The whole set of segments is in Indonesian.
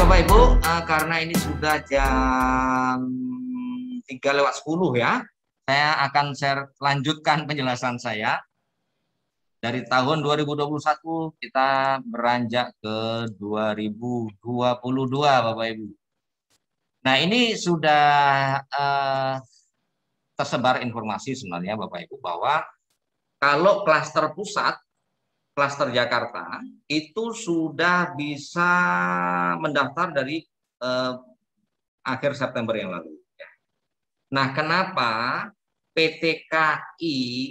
Bapak Ibu, karena ini sudah jam 3:10 ya, saya akan lanjutkan penjelasan saya. Dari tahun 2021 kita beranjak ke 2022 Bapak Ibu. Nah ini sudah tersebar informasi sebenarnya Bapak Ibu bahwa kalau klaster pusat, klaster Jakarta itu sudah bisa mendaftar dari akhir September yang lalu. Nah, kenapa PT KIN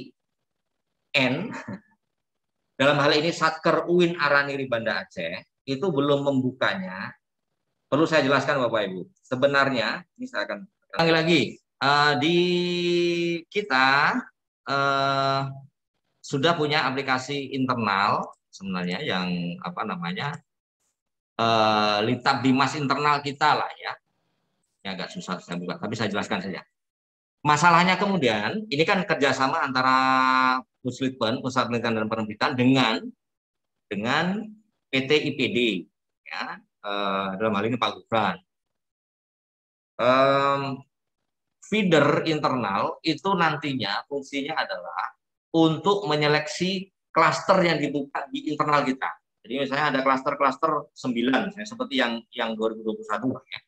dalam hal ini Satker UIN Araniri Banda Aceh itu belum membukanya? Perlu saya jelaskan Bapak Ibu. Sebenarnya ini saya akan ulangi lagi. Di kita sudah punya aplikasi internal sebenarnya yang apa namanya Litab Bimas internal kita lah ya. Ini agak susah saya buka, tapi saya jelaskan saja. Masalahnya kemudian ini kan kerjasama antara Puslitpen, Pusat Penelitian dan Penerbitan dengan PT IPD ya, dalam hal ini Pak Gufran. Feeder internal itu nantinya fungsinya adalah untuk menyeleksi klaster yang dibuka di internal kita. Jadi misalnya ada klaster-klaster 9, seperti yang 2021 ya.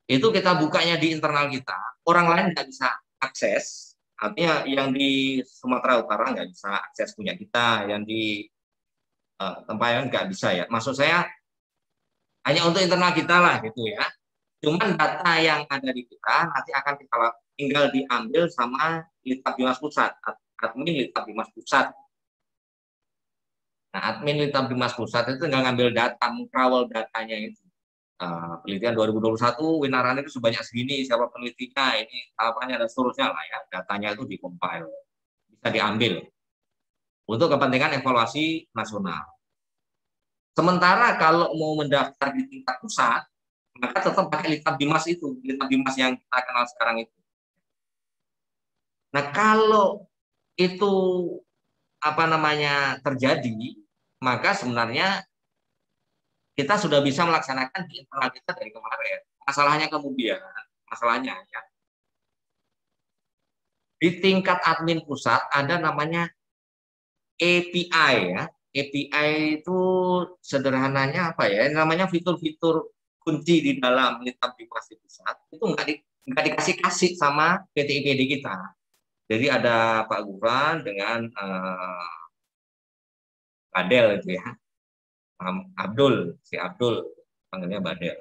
Itu kita bukanya di internal kita, orang lain nggak bisa akses, artinya yang di Sumatera Utara nggak bisa akses punya kita, yang di tempat lain nggak bisa ya. Maksud saya hanya untuk internal kita lah gitu ya. Cuman data yang ada di kita nanti akan kita tinggal diambil sama Litab Bimas Pusat, admin Litab Bimas Pusat. Nah, admin Litab Bimas Pusat itu tinggal ngambil data, mengkrawal datanya itu. Penelitian 2021 Winaran itu sebanyak segini, siapa penelitinya, ini tahapannya dan seterusnya lah ya, datanya itu dikompil, bisa diambil untuk kepentingan evaluasi nasional. Sementara kalau mau mendaftar di tingkat pusat, maka tetap pakai Litab Bimas itu, Litab Bimas yang kita kenal sekarang itu. Nah kalau itu apa namanya terjadi, maka sebenarnya kita sudah bisa melaksanakan di internal kita dari kemarin. Masalahnya ya, di tingkat admin pusat ada namanya API ya. API itu sederhananya apa ya? Namanya fitur-fitur kunci di dalam Litab Bimas pusat itu nggak dikasih sama PT IPD kita. Jadi ada Pak Gufran dengan Badel itu ya. Si Abdul panggilnya Badel.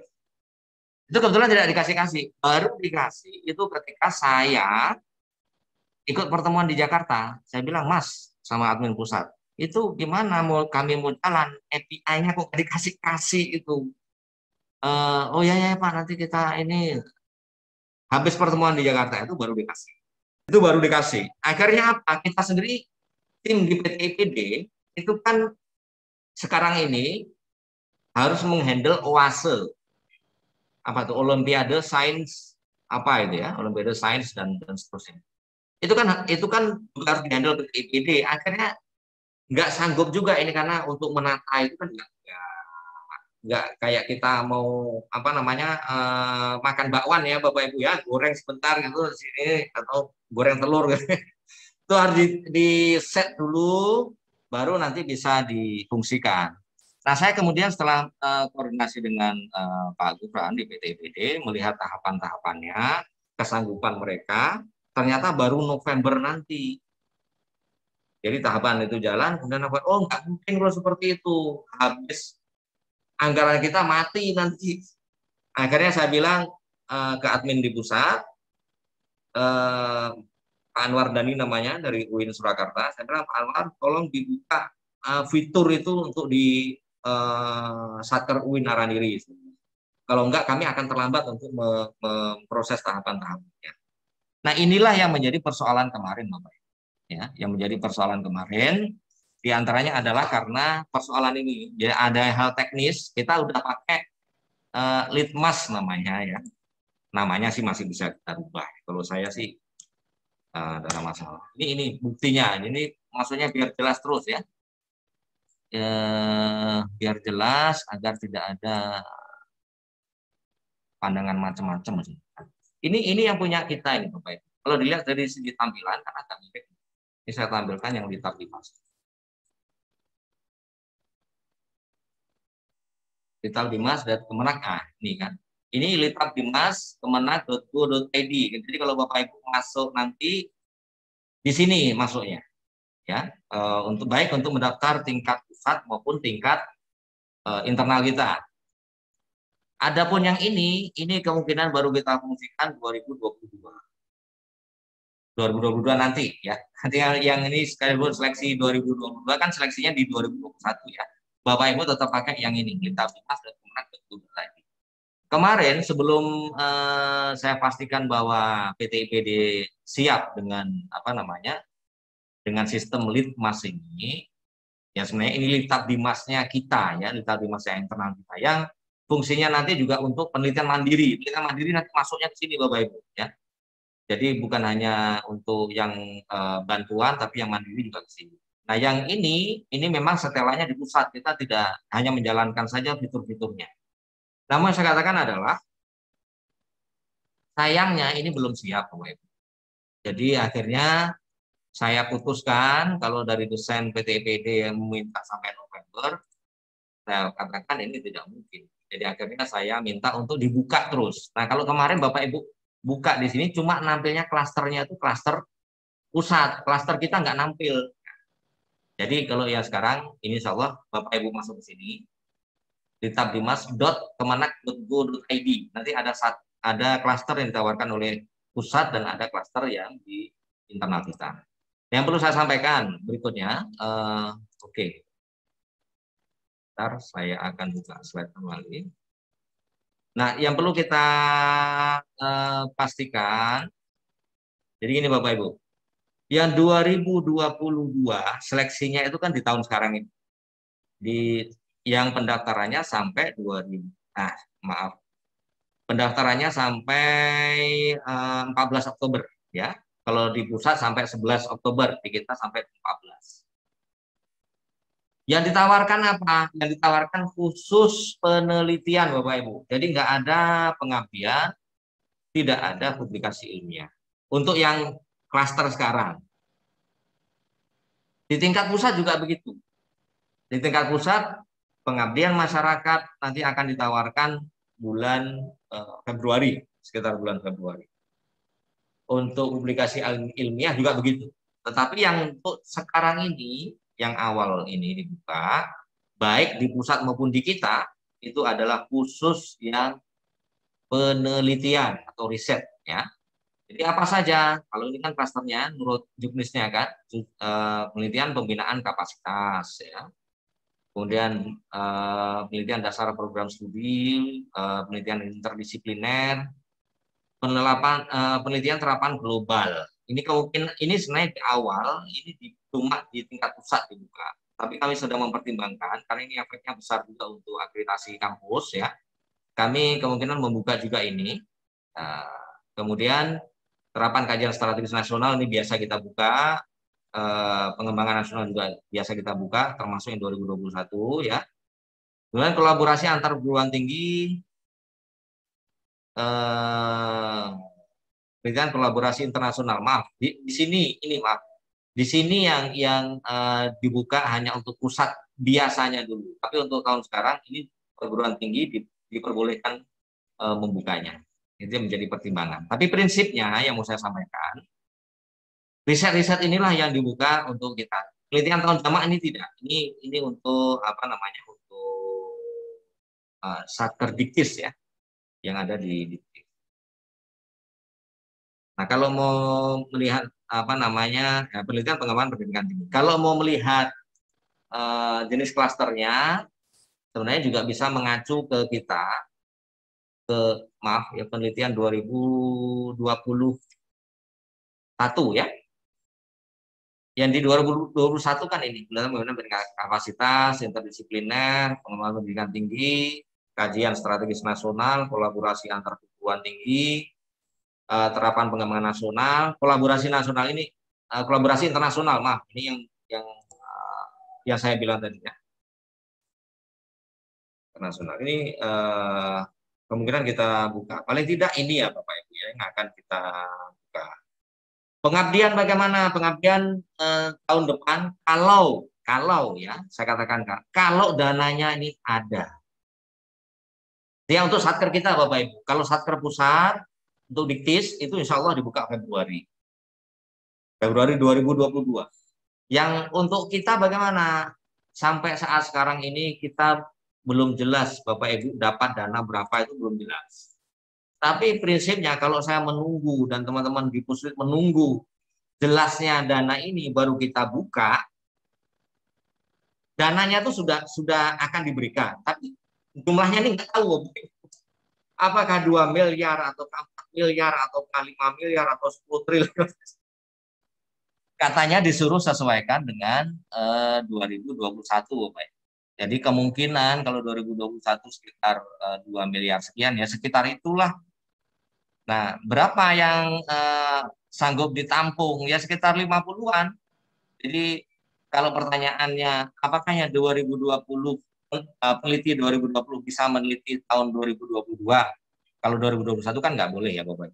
Itu kebetulan tidak dikasih. Baru dikasih itu ketika saya ikut pertemuan di Jakarta. Saya bilang, Mas, sama admin pusat, itu gimana kami mau jalan, API-nya kok dikasih itu. Oh ya Pak, nanti kita ini habis pertemuan di Jakarta itu baru dikasih. Akhirnya apa? Kita sendiri tim di PT IPD itu kan sekarang ini harus menghandle OASE, apa itu Olimpiade Sains apa itu ya, Olimpiade Sains dan seterusnya. Itu kan juga harus dihandle PT IPD. Akhirnya nggak sanggup juga ini karena untuk menata itu kan nggak kayak kita mau apa namanya makan bakwan ya Bapak Ibu ya, goreng sebentar gitu sini atau goreng telur gitu. Itu harus di set dulu baru nanti bisa difungsikan. Nah, saya kemudian setelah koordinasi dengan Pak Gufran di PT IPD, melihat tahapan-tahapannya, kesanggupan mereka, ternyata baru November nanti. Jadi tahapan itu jalan, kemudian oh nggak mungkin kalau seperti itu, habis anggaran kita mati nanti. Akhirnya saya bilang ke admin di pusat, Pak Anwar Dhani namanya dari UIN Surakarta, saya bilang Pak Anwar tolong dibuka fitur itu untuk di Satker UIN Araniri. Kalau enggak kami akan terlambat untuk memproses tahapan-tahapannya. Nah inilah yang menjadi persoalan kemarin Bapak. Ya, yang menjadi persoalan kemarin diantaranya adalah karena persoalan ini. Jadi ada hal teknis, kita udah pakai Litmas namanya ya. Namanya sih masih bisa kita rubah. Kalau saya sih ada masalah. Ini buktinya. Ini maksudnya biar jelas terus ya. Biar jelas agar tidak ada pandangan macam-macam. Ini yang punya kita ini Bapak Ibu. Kalau dilihat dari segi tampilan kan agak mirip. Ini saya tampilkan yang Litab Dimas. Litab Dimas dan Kemenak, ini kan. Ini Litab Dimas kemenak.go.id. Jadi kalau Bapak Ibu masuk nanti di sini masuknya, ya, untuk baik untuk mendaftar tingkat pusat maupun tingkat internal kita. Adapun yang ini kemungkinan baru kita fungsikan 2022. 2022 nanti ya. Nanti yang ini sekalipun seleksi 2022 kan seleksinya di 2021 ya. Bapak Ibu tetap pakai yang ini, Litab Dimas dan Kemenak.go.id. Kemarin sebelum saya pastikan bahwa PT IPD siap dengan apa namanya, dengan sistem Litmas ini, ya sebenarnya ini Litab Dimasnya kita ya, Litab Dimasnya internal kita yang fungsinya nanti juga untuk penelitian mandiri. Penelitian mandiri nanti masuknya ke sini Bapak Ibu ya. Jadi bukan hanya untuk yang bantuan, tapi yang mandiri juga ke sini. Nah yang ini memang setelannya di pusat, kita tidak hanya menjalankan saja fitur-fiturnya. Namun saya katakan adalah sayangnya ini belum siap Bapak Ibu. Jadi akhirnya saya putuskan kalau dari desain PT IPD yang meminta sampai November, saya katakan ini tidak mungkin. Jadi akhirnya saya minta untuk dibuka terus. Nah kalau kemarin Bapak Ibu buka di sini cuma nampilnya klasternya itu klaster pusat, klaster kita nggak nampil. Jadi kalau yang sekarang ini insya Allah Bapak Ibu masuk ke sini litabdimas.kemenak.go.id. Nanti ada klaster yang ditawarkan oleh pusat dan ada klaster yang di internal kita. Yang perlu saya sampaikan berikutnya, oke. Ntar saya akan buka slide kembali. Nah, yang perlu kita pastikan, jadi gini Bapak Ibu, yang 2022 seleksinya itu kan di tahun sekarang ini, yang pendaftarannya sampai 2000, pendaftarannya sampai 14 Oktober ya. Kalau di pusat sampai 11 Oktober, di kita sampai 14. Yang ditawarkan apa? Yang ditawarkan khusus penelitian Bapak Ibu. Jadi nggak ada pengabdian, tidak ada publikasi ilmiah. Untuk yang klaster sekarang. Di tingkat pusat juga begitu. Di tingkat pusat, pengabdian masyarakat nanti akan ditawarkan bulan Februari, sekitar bulan Februari. Untuk publikasi ilmiah juga begitu. Tetapi yang untuk sekarang ini, yang awal ini dibuka, baik di pusat maupun di kita, itu adalah khusus yang penelitian atau riset ya. Jadi apa saja? Kalau ini kan klasternya menurut juknisnya kan, penelitian pembinaan kapasitas ya. Kemudian penelitian dasar program studi, penelitian interdisipliner, penelitian terapan global. Ini kemungkinan ini sebenarnya di awal ini cuma di tingkat pusat dibuka. Tapi kami sedang mempertimbangkan karena ini efeknya besar juga untuk akreditasi kampus ya. Kami kemungkinan membuka juga ini. Kemudian terapan kajian strategis nasional ini biasa kita buka. Pengembangan nasional juga biasa kita buka, termasuk yang 2021 ya. Kemudian kolaborasi antar perguruan tinggi. Dengan kolaborasi internasional. Maaf, di sini ini maaf. Di sini yang dibuka hanya untuk pusat biasanya dulu. Tapi untuk tahun sekarang ini perguruan tinggi diperbolehkan membukanya. Itu menjadi pertimbangan. Tapi prinsipnya yang mau saya sampaikan, riset-riset inilah yang dibuka untuk kita. Penelitian tahun jamak ini tidak. Ini untuk apa namanya? Untuk Satker ya, yang ada di Nah, kalau mau melihat apa namanya penelitian pengembangan pendidikan tinggi, kalau mau melihat jenis klasternya, sebenarnya juga bisa mengacu ke kita maaf ya penelitian 2021 ya. Yang di 2021 kan ini penelitian kapasitas interdisipliner, pengembangan pendidikan tinggi, kajian strategis nasional, kolaborasi antar perguruan tinggi, terapan pengembangan nasional, kolaborasi nasional ini kolaborasi internasional, maaf ini yang saya bilang tadi ya. Internasional ini kemungkinan kita buka. Paling tidak ini ya Bapak Ibu ya, yang akan kita buka. Pengabdian bagaimana? Pengabdian tahun depan kalau ya saya katakan Kak, kalau dananya ini ada. Ya untuk satker kita Bapak Ibu. Kalau satker pusat untuk diktis itu insya Allah dibuka Februari 2022. Yang untuk kita bagaimana? Sampai saat sekarang ini kita belum jelas Bapak Ibu dapat dana berapa itu belum jelas. Tapi prinsipnya kalau saya menunggu dan teman-teman di Puslit menunggu jelasnya dana ini baru kita buka, dananya itu sudah akan diberikan. Tapi jumlahnya ini nggak tahu. Apakah 2 miliar atau 4 miliar atau 5 miliar atau 10 triliun. Katanya disuruh sesuaikan dengan 2021, Bapak. Jadi kemungkinan kalau 2021 sekitar 2 miliar sekian ya, sekitar itulah. Nah, berapa yang sanggup ditampung? Ya sekitar 50-an. Jadi kalau pertanyaannya apakah yang 2020 peneliti 2020 bisa meneliti tahun 2022? Kalau 2021 kan nggak boleh ya Bapak.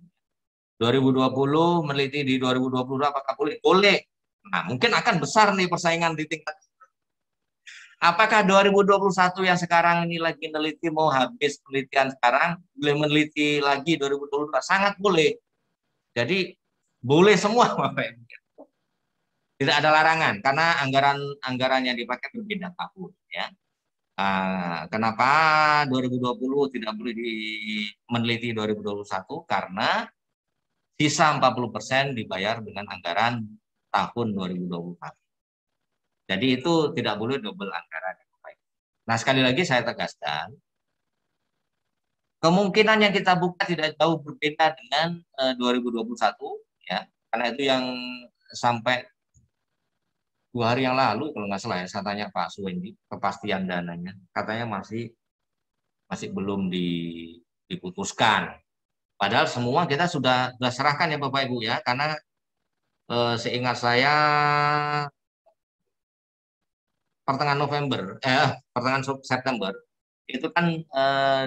2020 meneliti di 2022 apakah boleh? Boleh. Nah, mungkin akan besar nih persaingan di tingkat. Apakah 2021 yang sekarang ini lagi meneliti mau habis penelitian sekarang, boleh meneliti lagi 2022? Sangat boleh. Jadi boleh semua Bapak. Tidak ada larangan karena anggaran yang dipakai berbeda tahun ya. Kenapa 2020 tidak boleh meneliti 2021? Karena sisa 40% dibayar dengan anggaran tahun 2024. Jadi itu tidak boleh double anggaran. Nah, sekali lagi saya tegaskan, kemungkinan yang kita buka tidak jauh berbeda dengan 2021 ya. Karena itu yang sampai 2 hari yang lalu kalau nggak salah ya, saya tanya Pak Suwendi kepastian dananya, katanya masih belum diputuskan. Padahal semua kita sudah serahkan ya Bapak Ibu ya, karena seingat saya pertengahan September itu kan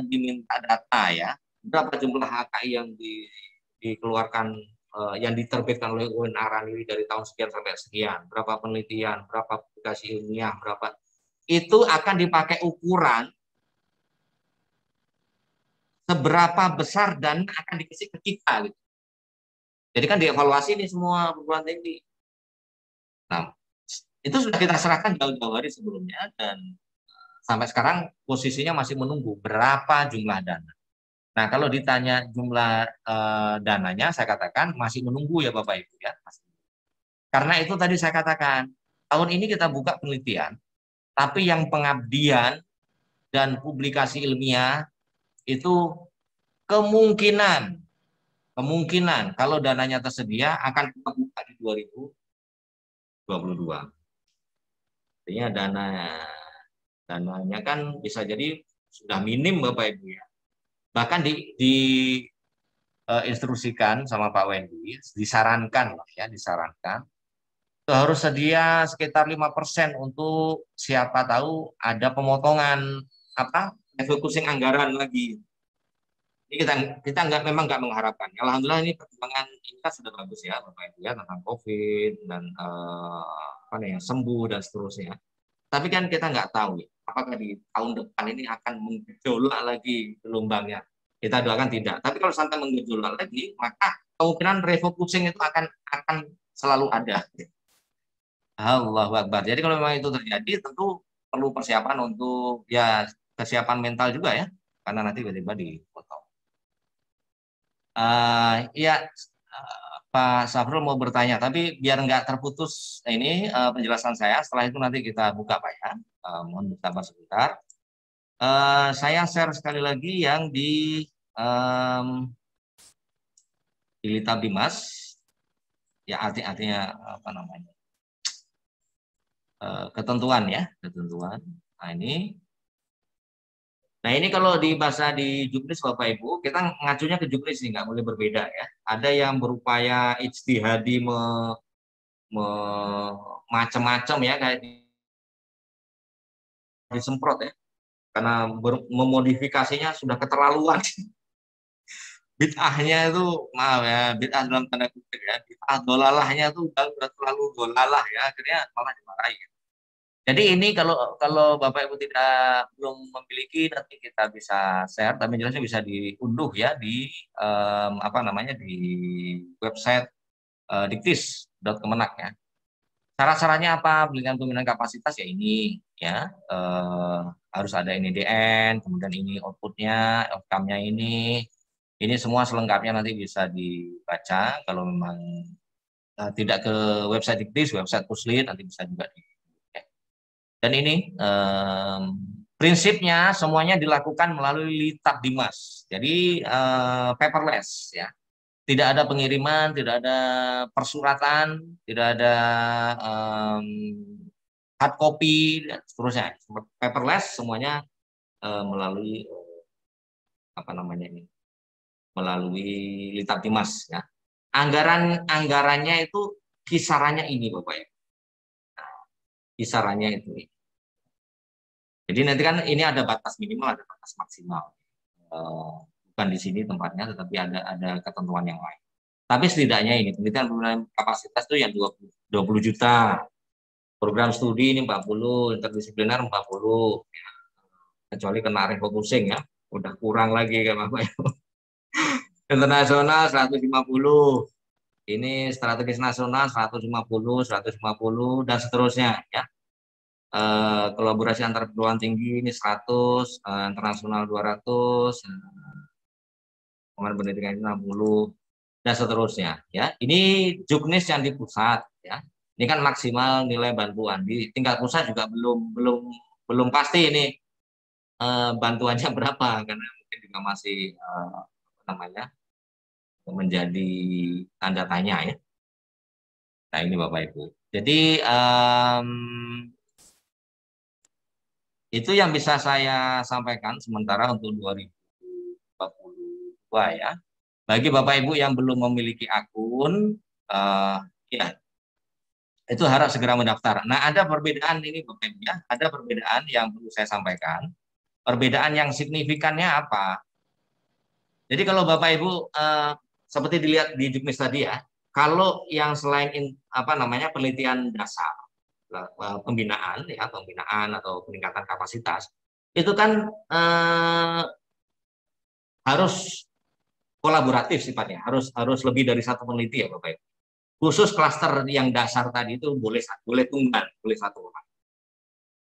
diminta data ya, berapa jumlah HKI yang dikeluarkan yang diterbitkan oleh UNR ini dari tahun sekian sampai sekian, berapa penelitian, berapa publikasi ilmiah, berapa itu akan dipakai ukuran seberapa besar dan akan dikasih ke kita gitu. Jadi kan dievaluasi nih semua perguruan tinggi. Nah, itu sudah kita serahkan jauh-jauh hari sebelumnya dan sampai sekarang posisinya masih menunggu berapa jumlah dana. Nah, kalau ditanya jumlah dananya, saya katakan masih menunggu ya Bapak Ibu ya. Karena itu tadi saya katakan, tahun ini kita buka penelitian, tapi yang pengabdian dan publikasi ilmiah itu kemungkinan kalau dananya tersedia akan kita buka di 2022. Artinya dananya kan bisa jadi sudah minim Bapak Ibu ya. Bahkan instruksikan sama Pak Wendy, disarankan itu harus sedia sekitar 5% untuk siapa tahu ada pemotongan refocusing anggaran lagi. Ini kita memang nggak mengharapkan. Alhamdulillah ini perkembangan ini kan sudah bagus ya Bapak Ibu ya tentang COVID dan sembuh dan seterusnya. Tapi kan kita nggak tahu ya, apakah di tahun depan ini akan menggejolak lagi gelombangnya. Kita doakan tidak. Tapi kalau sampai menggejolak lagi, maka kemungkinan refocusing itu akan selalu ada. Allahu Akbar. Jadi kalau memang itu terjadi, tentu perlu persiapan untuk ya kesiapan mental juga ya, karena nanti tiba-tiba dipotong. Ya, Pak Safrul mau bertanya, tapi biar nggak terputus ini penjelasan saya. Setelah itu nanti kita buka Pak ya. Mohon bersabar sebentar. Saya share sekali lagi yang di Litab Dimas. Ya artinya apa namanya? Ketentuan ya, ketentuan. Nah ini kalau di bahasa di Juknis Bapak Ibu, kita ngacunya ke Juknis nih, nggak boleh berbeda ya. Ada yang berupaya ijtihadi macam-macam ya, kayak disemprot ya. karena memodifikasinya sudah keterlaluan. Bid'ahnya itu, maaf ya, bid'ah dalam tanda kutip ya, bid'ah dolalahnya itu udah terlalu dolalah ya, akhirnya malah dimarahi. Jadi ini kalau kalau Bapak Ibu belum memiliki, nanti kita bisa share, tapi jelasnya bisa diunduh ya di apa namanya, di website diktis.kemenak ya. Syarat-syaratnya apa? Pembinaan kapasitas ya ini ya, harus ada NIDN, kemudian ini outputnya, outcome-nya ini semua selengkapnya nanti bisa dibaca. Kalau memang tidak ke website Diktis, website Puslit nanti bisa juga di. Ya. Dan ini prinsipnya semuanya dilakukan melalui Litab Dimas. Jadi paperless ya. Tidak ada pengiriman, tidak ada persuratan, tidak ada hard copy dan seterusnya. Paperless semuanya melalui apa namanya ini? Melalui Litab Dimas ya. Anggarannya itu kisarannya ini Bapak ya. Nah, kisarannya itu. Jadi nanti kan ini ada batas minimal, ada batas maksimal. Bukan di sini tempatnya, tetapi ada ketentuan yang lain. Tapi setidaknya ini penelitian kapasitas itu yang 20 juta. Program studi ini 40, interdisipliner 40. Ya. Kecuali kena refocusing ya. Udah kurang lagi kan Bapak ya. Internasional 150. Ini strategis nasional 150, 150 dan seterusnya ya. Kolaborasi antar perguruan tinggi ini 100, internasional 200, pengembangan pendidikan 60 dan seterusnya ya. Ini juknis yang di pusat ya. Ini kan maksimal nilai bantuan. Di tingkat pusat juga belum pasti ini bantuannya berapa, karena mungkin juga masih namanya menjadi tanda tanya ya. Nah ini Bapak Ibu. Jadi itu yang bisa saya sampaikan sementara untuk 2022 ya. Bagi Bapak Ibu yang belum memiliki akun, ya itu harap segera mendaftar. Nah ada perbedaan ini Bapak Ibu ya, ada perbedaan yang perlu saya sampaikan. Perbedaan yang signifikannya apa? Jadi kalau Bapak Ibu seperti dilihat di juknis tadi ya, kalau yang selain apa namanya penelitian dasar, pembinaan ya, pembinaan atau peningkatan kapasitas, itu kan harus kolaboratif sifatnya, harus lebih dari satu peneliti ya Bapak Ibu. Khusus klaster yang dasar tadi itu boleh tunggal, boleh satu orang.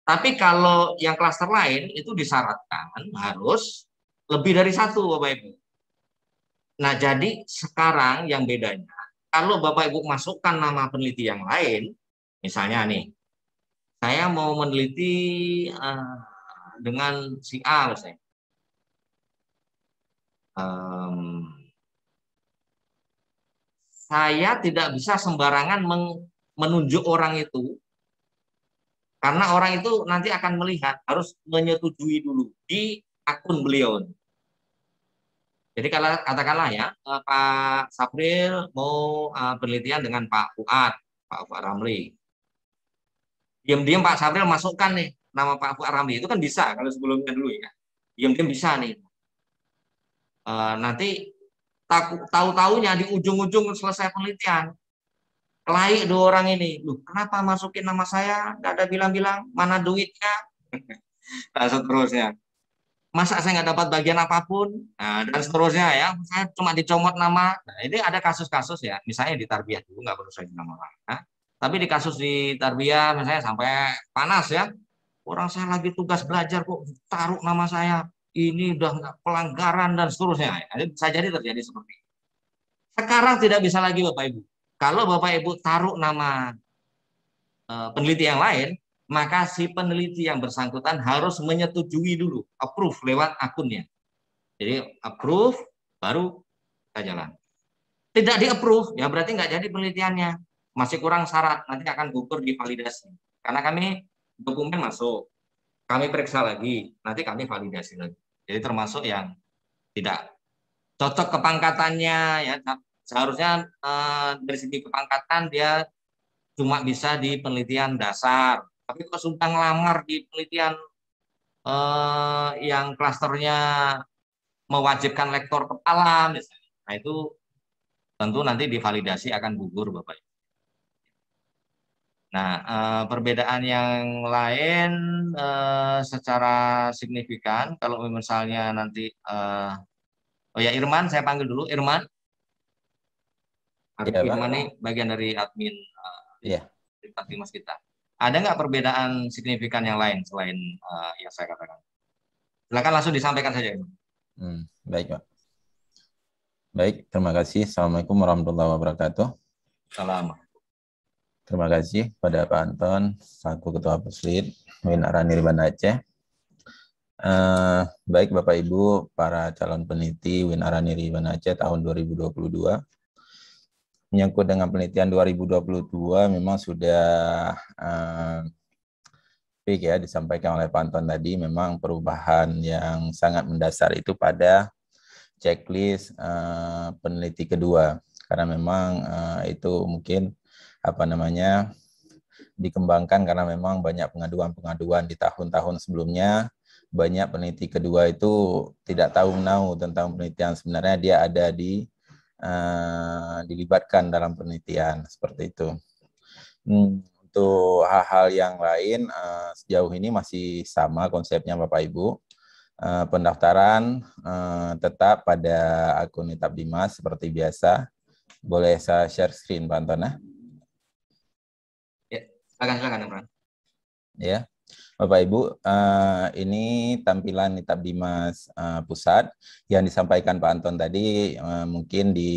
Tapi kalau yang klaster lain itu disyaratkan harus lebih dari satu Bapak Ibu. Nah, jadi sekarang yang bedanya, kalau Bapak Ibu masukkan nama peneliti yang lain, misalnya nih, saya mau meneliti dengan si A misalnya. Saya tidak bisa sembarangan menunjuk orang itu, karena orang itu nanti akan melihat, harus menyetujui dulu di akun beliau. Jadi kalau katakanlah ya, Pak Sapril mau penelitian dengan Pak Fuad Ramli. Diam-diam Pak Sapril masukkan nih nama Pak Fuad Ramli, itu kan bisa kalau sebelumnya dulu ya. Diam-diam bisa nih. Nanti tahu-tahunya di ujung-ujung selesai penelitian, kelai dua orang ini, loh kenapa masukin nama saya, nggak ada bilang-bilang, mana duitnya, nah seterusnya. Masa saya nggak dapat bagian apapun, nah, dan seterusnya ya, saya cuma dicomot nama. Nah, ini ada kasus-kasus ya, misalnya di Tarbiyah dulu nggak perlu saya nama orang, nah, tapi di kasus di Tarbiyah misalnya sampai panas ya, orang saya lagi tugas belajar kok taruh nama saya, ini udah nggak pelanggaran dan seterusnya. Ya, bisa jadi terjadi seperti itu. Sekarang tidak bisa lagi Bapak Ibu. Kalau Bapak Ibu taruh nama peneliti yang lain, maka si peneliti yang bersangkutan harus menyetujui dulu, approve lewat akunnya. Jadi approve, baru kita jalan. Tidak di-approve, ya berarti nggak jadi penelitiannya. Masih kurang syarat, nanti akan gugur di validasi. Karena kami dokumen masuk, kami periksa lagi, nanti kami validasi lagi. Jadi termasuk yang tidak cocok kepangkatannya, ya seharusnya dari segi kepangkatan dia cuma bisa di penelitian dasar. Tapi kalau sudah ngelamar di penelitian yang klasternya mewajibkan lektor kepala misalnya. Nah, itu tentu nanti divalidasi akan gugur Bapak Ibu. Nah, perbedaan yang lain secara signifikan kalau misalnya nanti oh ya Irman, saya panggil dulu Irman. Iya, Pak. Irman ini bagian dari admin Iya. Mas kita. Ada nggak perbedaan signifikan yang lain selain yang saya katakan? Silakan langsung disampaikan saja. Baik, Pak. Baik, terima kasih. Assalamualaikum warahmatullahi wabarakatuh. Salam. Terima kasih pada Pak Anton, selaku Ketua Puslit Win Araniri Banda Aceh. Baik Bapak Ibu, para calon peneliti Win Araniri Banda Aceh tahun 2022. Menyangkut dengan penelitian 2022 memang sudah ya disampaikan oleh Pak Anton tadi, memang perubahan yang sangat mendasar itu pada checklist peneliti kedua, karena memang itu mungkin dikembangkan karena memang banyak pengaduan-pengaduan di tahun-tahun sebelumnya. Banyak peneliti kedua itu tidak tahu menahu tentang penelitian, sebenarnya dia ada dilibatkan dalam penelitian seperti itu. Untuk hal-hal yang lain sejauh ini masih sama konsepnya Bapak Ibu. Pendaftaran tetap pada akun Nitab Dimas seperti biasa. Boleh saya share screen Pak Anton? Ya, silakan Imran. Ya, Bapak Ibu, ini tampilan Nitab Dimas Pusat yang disampaikan Pak Anton tadi, mungkin di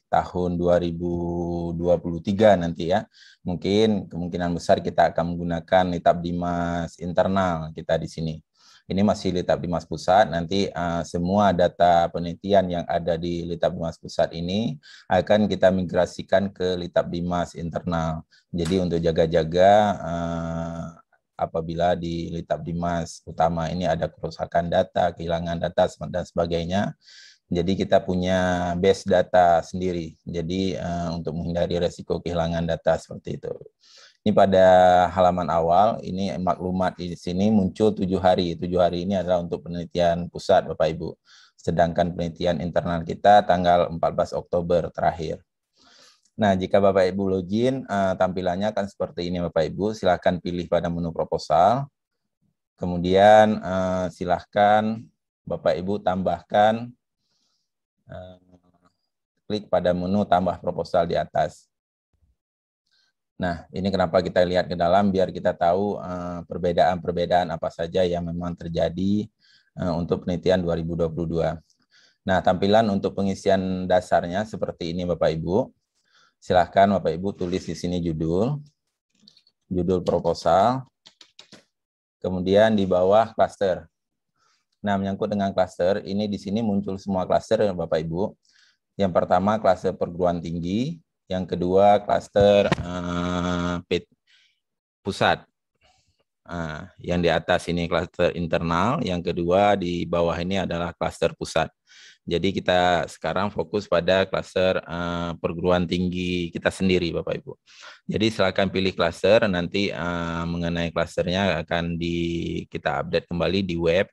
tahun 2023 nanti ya, mungkin kemungkinan besar kita akan menggunakan Nitab Dimas internal kita di sini. Ini masih Nitab Dimas Pusat, nanti semua data penelitian yang ada di Nitab Dimas Pusat ini akan kita migrasikan ke Nitab Dimas internal. Jadi untuk jaga-jaga apabila di Nitab Dimas utama ini ada kerusakan data, kehilangan data, dan sebagainya, jadi kita punya base data sendiri. Jadi untuk menghindari resiko kehilangan data seperti itu. Ini pada halaman awal, ini maklumat di sini muncul 7 hari. 7 hari ini adalah untuk penelitian pusat, Bapak Ibu. Sedangkan penelitian internal kita tanggal 14 Oktober terakhir. Nah, jika Bapak Ibu login, tampilannya akan seperti ini Bapak Ibu. Silahkan pilih pada menu proposal. Kemudian silahkan Bapak Ibu tambahkan, klik pada menu tambah proposal di atas. Nah, ini kenapa kita lihat ke dalam, biar kita tahu perbedaan-perbedaan apa saja yang memang terjadi untuk penelitian 2022. Nah, tampilan untuk pengisian dasarnya seperti ini Bapak Ibu. Silahkan Bapak Ibu tulis di sini judul proposal, kemudian di bawah klaster. Nah, menyangkut dengan klaster, ini di sini muncul semua klaster ya Bapak Ibu. Yang pertama klaster perguruan tinggi, yang kedua klaster pusat. Yang di atas ini klaster internal, yang kedua di bawah ini adalah klaster pusat. Jadi kita sekarang fokus pada klaster perguruan tinggi kita sendiri Bapak Ibu. Jadi silakan pilih klaster, nanti mengenai klasternya akan kita update kembali di web.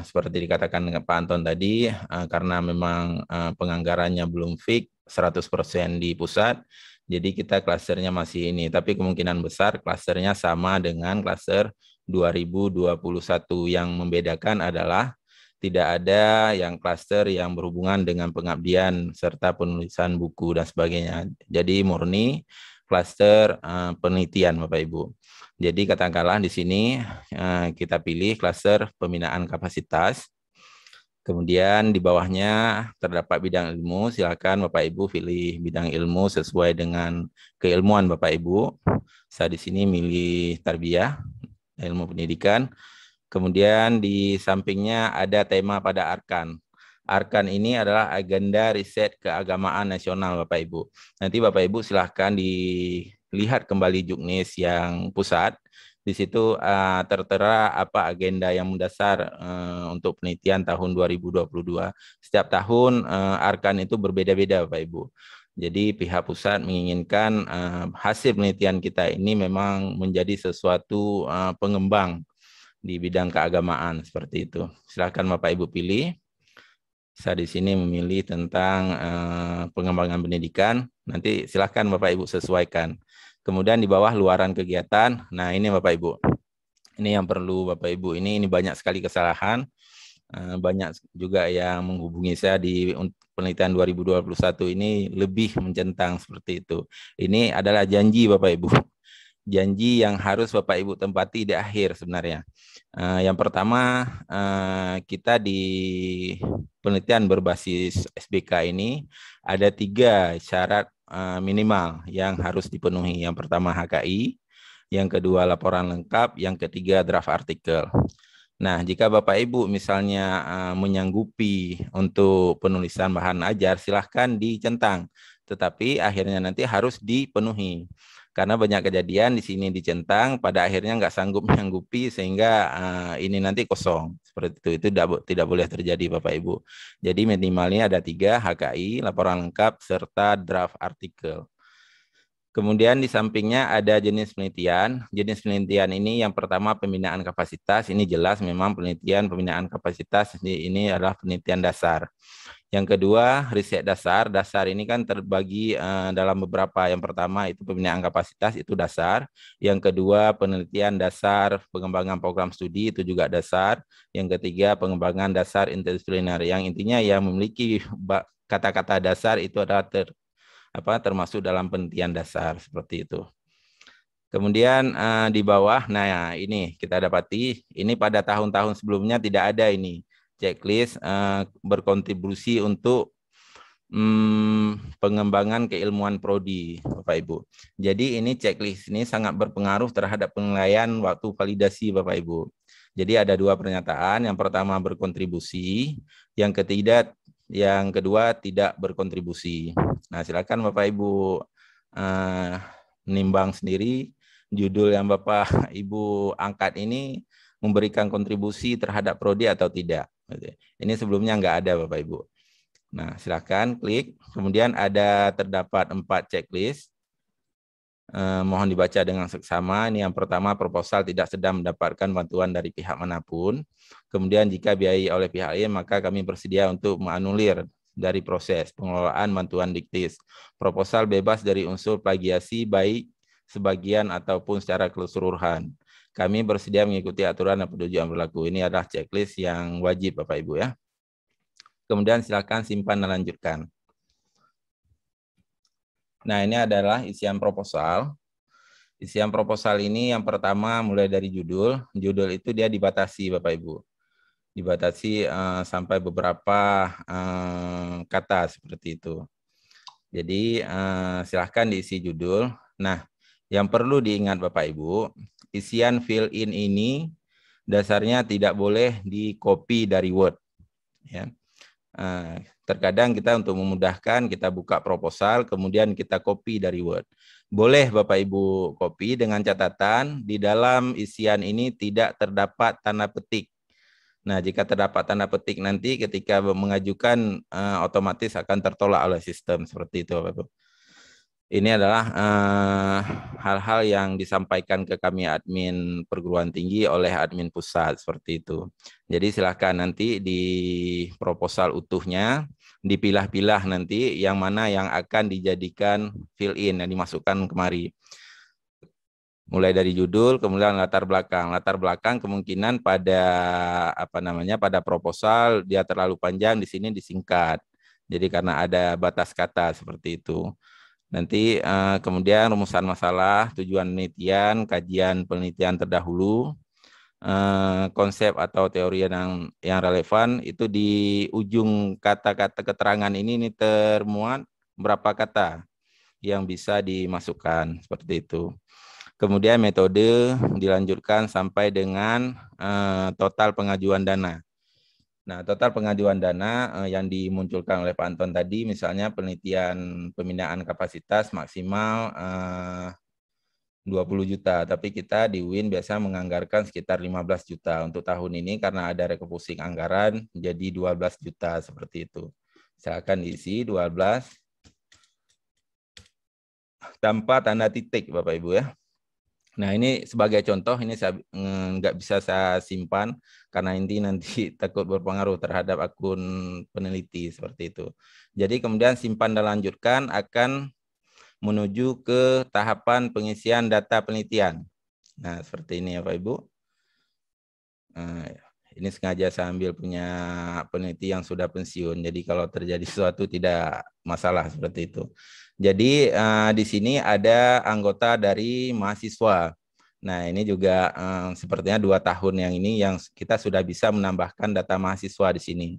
Seperti dikatakan dengan Pak Anton tadi, karena memang penganggarannya belum fix 100% di pusat, jadi kita klasternya masih ini, tapi kemungkinan besar klasternya sama dengan klaster 2021. Yang membedakan adalah tidak ada yang klaster yang berhubungan dengan pengabdian serta penulisan buku dan sebagainya. Jadi murni klaster penelitian Bapak Ibu. Jadi katakanlah di sini kita pilih klaster pembinaan kapasitas. Kemudian di bawahnya terdapat bidang ilmu, silakan Bapak Ibu pilih bidang ilmu sesuai dengan keilmuan Bapak Ibu. Saya di sini milih tarbiyah, ilmu pendidikan. Kemudian di sampingnya ada tema pada arkan. Arkan ini adalah agenda riset keagamaan nasional Bapak Ibu. Nanti Bapak Ibu silahkan dilihat kembali juknis yang pusat. Di situ tertera apa agenda yang mendasar untuk penelitian tahun 2022. Setiap tahun arkan itu berbeda-beda Bapak Ibu. Jadi pihak pusat menginginkan hasil penelitian kita ini memang menjadi sesuatu pengembang di bidang keagamaan seperti itu. Silakan Bapak Ibu pilih. Saya di sini memilih tentang pengembangan pendidikan. Nanti silakan Bapak Ibu sesuaikan. Kemudian di bawah luaran kegiatan. Nah, ini Bapak Ibu. Ini yang perlu Bapak Ibu. Ini banyak sekali kesalahan. Banyak juga yang menghubungi saya di penelitian 2021 ini lebih mencentang seperti itu. Ini adalah janji Bapak Ibu. Janji yang harus Bapak Ibu tempati di akhir sebenarnya. Yang pertama, kita di penelitian berbasis SBK ini ada 3 syarat minimal yang harus dipenuhi. Yang pertama HKI, yang kedua laporan lengkap, yang ketiga draft artikel. Nah, jika Bapak Ibu misalnya menyanggupi untuk penulisan bahan ajar, silahkan dicentang. Tetapi akhirnya nanti harus dipenuhi. Karena banyak kejadian di sini dicentang, pada akhirnya nggak sanggup menyanggupi sehingga ini nanti kosong. Seperti itu tidak boleh terjadi Bapak Ibu. Jadi minimalnya ada 3, HKI, laporan lengkap, serta draft artikel. Kemudian di sampingnya ada jenis penelitian. Jenis penelitian ini yang pertama pembinaan kapasitas. Ini jelas memang penelitian pembinaan kapasitas ini adalah penelitian dasar. Yang kedua, riset dasar. Dasar ini kan terbagi dalam beberapa. Yang pertama itu pembinaan kapasitas, itu dasar. Yang kedua, penelitian dasar pengembangan program studi, itu juga dasar. Yang ketiga, pengembangan dasar interdisipliner. Yang intinya yang memiliki kata-kata dasar itu adalah termasuk dalam penelitian dasar, seperti itu. Kemudian di bawah, nah ini kita dapati, ini pada tahun-tahun sebelumnya tidak ada ini. Checklist berkontribusi untuk pengembangan keilmuan prodi, Bapak Ibu. Jadi ini checklist ini sangat berpengaruh terhadap penilaian waktu validasi, Bapak Ibu. Jadi ada 2 pernyataan. Yang pertama berkontribusi, yang kedua tidak berkontribusi. Nah, silakan Bapak Ibu menimbang sendiri judul yang Bapak Ibu angkat ini memberikan kontribusi terhadap prodi atau tidak. Ini sebelumnya nggak ada Bapak Ibu. Nah, silakan klik. Kemudian terdapat 4 checklist. Mohon dibaca dengan seksama. Ini yang pertama, proposal tidak sedang mendapatkan bantuan dari pihak manapun. Kemudian jika biayai oleh pihak lain, maka kami bersedia untuk menganulir dari proses pengelolaan bantuan diktis. Proposal bebas dari unsur plagiasi baik sebagian ataupun secara keseluruhan. Kami bersedia mengikuti aturan dan petunjuk yang berlaku. Ini adalah checklist yang wajib Bapak Ibu ya. Kemudian silakan simpan dan lanjutkan. Nah, ini adalah isian proposal. Isian proposal ini yang pertama mulai dari judul. Judul itu dia dibatasi Bapak Ibu. Dibatasi sampai beberapa kata seperti itu. Jadi silahkan diisi judul. Nah, yang perlu diingat Bapak Ibu, isian fill in ini dasarnya tidak boleh di-copy dari Word. Ya. Terkadang kita untuk memudahkan kita buka proposal, kemudian kita copy dari Word. Boleh Bapak Ibu copy dengan catatan di dalam isian ini tidak terdapat tanda petik. Nah, jika terdapat tanda petik nanti ketika mengajukan otomatis akan tertolak oleh sistem seperti itu Bapak Ibu. Ini adalah hal-hal yang disampaikan ke kami admin perguruan tinggi oleh admin pusat seperti itu. Jadi silakan nanti di proposal utuhnya dipilah-pilah nanti yang mana yang akan dijadikan fill in yang dimasukkan kemari. Mulai dari judul, kemudian latar belakang. Latar belakang kemungkinan pada proposal dia terlalu panjang, di sini disingkat. Jadi karena ada batas kata seperti itu. Nanti kemudian rumusan masalah, tujuan penelitian, kajian penelitian terdahulu, konsep atau teori yang relevan, itu di ujung kata-kata keterangan ini termuat berapa kata yang bisa dimasukkan, seperti itu. Kemudian metode dilanjutkan sampai dengan total pengajuan dana. Nah, total pengajuan dana yang dimunculkan oleh Pak Anton tadi, misalnya penelitian pembinaan kapasitas maksimal 20 juta, tapi kita di UIN biasa menganggarkan sekitar 15 juta. Untuk tahun ini karena ada refocusing anggaran jadi 12 juta seperti itu. Silakan diisi 12 tanpa tanda titik Bapak Ibu ya. Nah, ini sebagai contoh, ini saya nggak bisa saya simpan karena ini nanti takut berpengaruh terhadap akun peneliti seperti itu. Jadi kemudian simpan dan lanjutkan akan menuju ke tahapan pengisian data penelitian. Nah, seperti ini ya Pak Ibu. Nah, ini sengaja saya ambil punya peneliti yang sudah pensiun. Jadi kalau terjadi sesuatu tidak masalah seperti itu. Jadi di sini ada anggota dari mahasiswa. Nah, ini juga sepertinya 2 tahun yang ini yang kita sudah bisa menambahkan data mahasiswa di sini.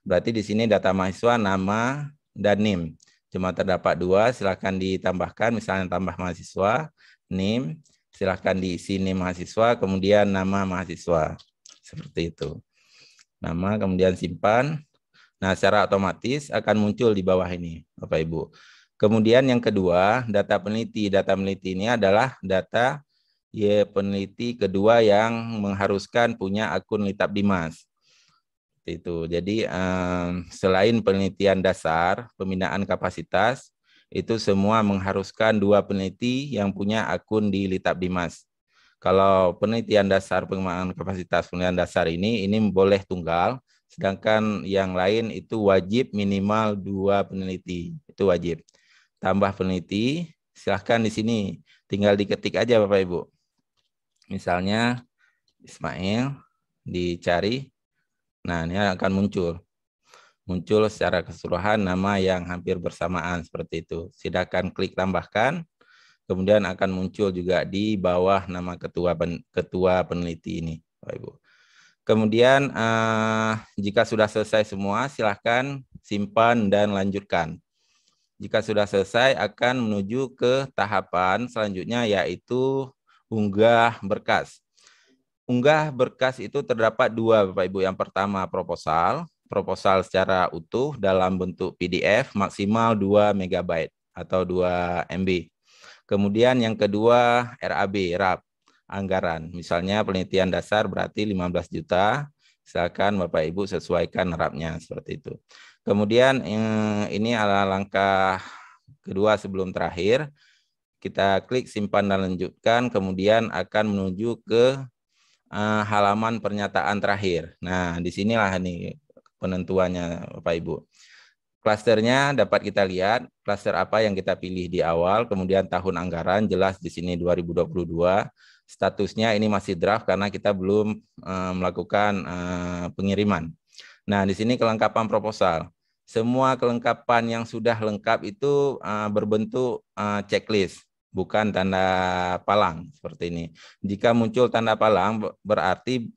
Berarti di sini data mahasiswa nama dan NIM. Cuma terdapat 2, silakan ditambahkan, misalnya tambah mahasiswa, NIM, silakan diisi NIM mahasiswa, kemudian nama mahasiswa. Seperti itu. Nama, kemudian simpan. Nah, secara otomatis akan muncul di bawah ini, Bapak Ibu. Kemudian yang kedua, data peneliti. Data peneliti ini adalah data peneliti kedua yang mengharuskan punya akun Litap Dimas. Itu. Jadi selain penelitian dasar, pembinaan kapasitas, itu semua mengharuskan 2 peneliti yang punya akun di Litap Dimas. Kalau penelitian dasar pengembangan kapasitas penelitian dasar ini boleh tunggal, sedangkan yang lain itu wajib minimal 2 peneliti, itu wajib. Tambah peneliti, silahkan di sini, tinggal diketik aja Bapak Ibu. Misalnya Ismail, dicari, nah ini akan muncul secara keseluruhan nama yang hampir bersamaan seperti itu. Silakan klik tambahkan. Kemudian akan muncul juga di bawah nama ketua peneliti ini, Bapak Ibu. Kemudian jika sudah selesai semua, silahkan simpan dan lanjutkan. Jika sudah selesai, akan menuju ke tahapan selanjutnya, yaitu unggah berkas. Unggah berkas itu terdapat 2, Bapak Ibu. Yang pertama proposal secara utuh dalam bentuk PDF maksimal 2 MB atau 2 MB. Kemudian yang kedua RAB, anggaran. Misalnya penelitian dasar berarti 15 juta, silakan Bapak Ibu sesuaikan RAB-nya seperti itu. Kemudian ini adalah langkah kedua sebelum terakhir. Kita klik simpan dan lanjutkan, kemudian akan menuju ke halaman pernyataan terakhir. Nah, disinilah nih penentuannya Bapak Ibu. Klasternya dapat kita lihat, klaster apa yang kita pilih di awal, kemudian tahun anggaran, jelas di sini 2022, statusnya ini masih draft karena kita belum melakukan pengiriman. Nah, di sini kelengkapan proposal. Semua kelengkapan yang sudah lengkap itu berbentuk checklist, bukan tanda palang seperti ini. Jika muncul tanda palang, berarti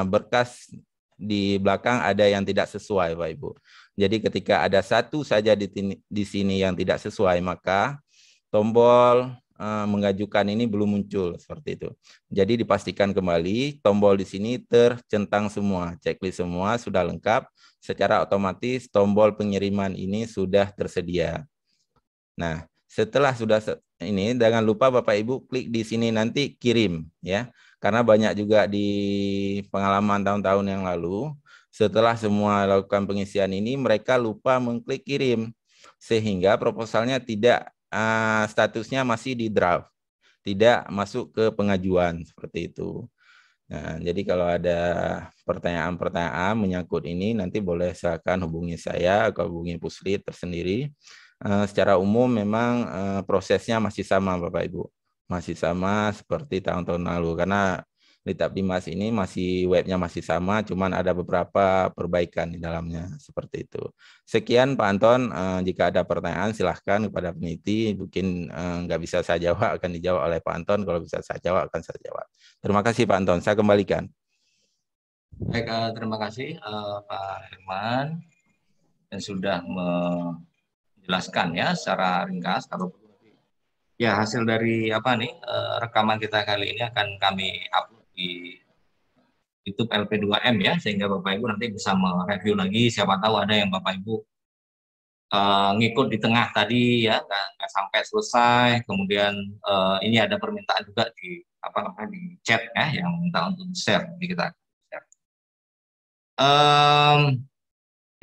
berkas di belakang ada yang tidak sesuai, Pak Ibu. Jadi ketika ada satu saja di sini yang tidak sesuai, maka tombol mengajukan ini belum muncul seperti itu. Jadi dipastikan kembali tombol di sini tercentang semua, checklist semua sudah lengkap, secara otomatis tombol pengiriman ini sudah tersedia. Nah, setelah sudah ini, jangan lupa Bapak Ibu klik di sini nanti kirim ya. Karena banyak juga di pengalaman tahun-tahun yang lalu, setelah semua lakukan pengisian ini, mereka lupa mengklik kirim. Sehingga proposalnya tidak, statusnya masih di draft. Tidak masuk ke pengajuan, seperti itu. Nah, jadi kalau ada pertanyaan-pertanyaan menyangkut ini, nanti boleh silakan hubungi saya atau hubungi Puslit tersendiri. Secara umum memang prosesnya masih sama Bapak Ibu. Masih sama seperti tahun-tahun lalu, karena Litap Dimas ini webnya masih sama, cuman ada beberapa perbaikan di dalamnya seperti itu. Sekian Pak Anton, jika ada pertanyaan silahkan kepada peneliti, mungkin nggak bisa saya jawab, akan dijawab oleh Pak Anton, kalau bisa saya jawab akan saya jawab. Terima kasih Pak Anton, saya kembalikan. Baik, terima kasih Pak Herman yang sudah menjelaskan ya secara ringkas. Kalau ya hasil dari rekaman kita kali ini akan kami upload di YouTube LP2M ya, sehingga Bapak Ibu nanti bisa mereview lagi. Siapa tahu ada yang Bapak Ibu ngikut di tengah tadi ya, nggak sampai selesai. Kemudian ini ada permintaan juga di di chat ya, yang minta untuk share di kita.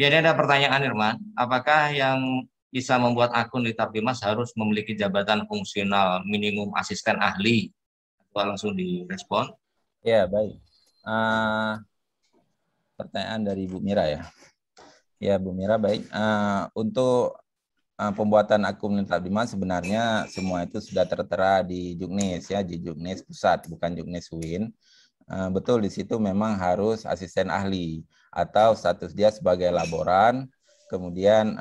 Ya, ini ada pertanyaan Irman, apakah yang bisa membuat akun Litap Dimas harus memiliki jabatan fungsional minimum asisten ahli langsung direspon. Ya, baik. Pertanyaan dari Bu Mira ya. Ya, Bu Mira, baik. Untuk pembuatan akun Lintab Dimas sebenarnya semua itu sudah tertera di Juknis ya, di Juknis Pusat, bukan Juknis UIN. Betul, di situ memang harus asisten ahli atau status dia sebagai laboran, kemudian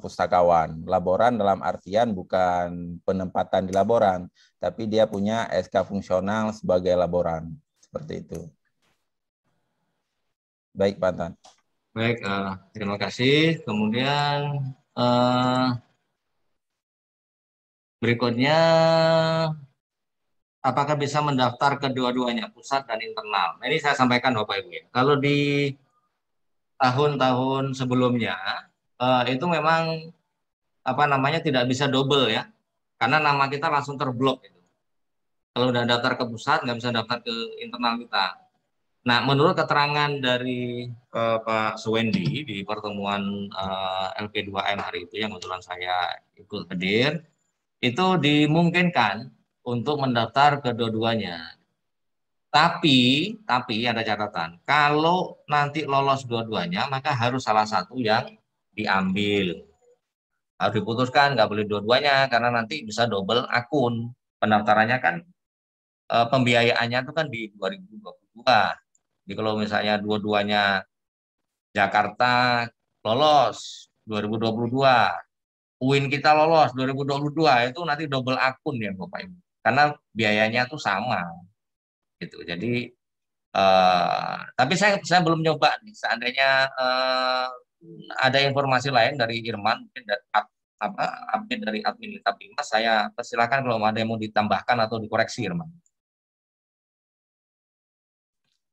pustakawan. Laboran dalam artian bukan penempatan di laboran, tapi dia punya SK fungsional sebagai laboran. Seperti itu. Baik, Pak Tan. Baik, terima kasih. Kemudian berikutnya, apakah bisa mendaftar kedua-duanya, pusat dan internal? Nah, ini saya sampaikan Bapak Ibu ya. Kalau di tahun-tahun sebelumnya itu memang apa namanya tidak bisa double ya, karena nama kita langsung terblok itu. Kalau udah daftar ke pusat nggak bisa daftar ke internal kita. Nah, menurut keterangan dari Pak Suwendi di pertemuan LP2M hari itu yang kebetulan saya ikut hadir, itu dimungkinkan untuk mendaftar kedua-duanya. Tapi ada catatan. Kalau nanti lolos dua-duanya, maka harus salah satu yang diambil. Harus diputuskan, nggak boleh dua-duanya, karena nanti bisa double akun. Pendaftarannya kan, pembiayaannya itu kan di 2022. Jadi kalau misalnya dua-duanya Jakarta lolos 2022, UIN kita lolos 2022, itu nanti double akun ya Bapak Ibu. Karena biayanya tuh sama. Gitu. Jadi tapi saya belum nyoba nih. Seandainya ada informasi lain dari Irman, mungkin dari update dari admin Lintab Dimas, saya persilakan kalau ada yang mau ditambahkan atau dikoreksi, Irman.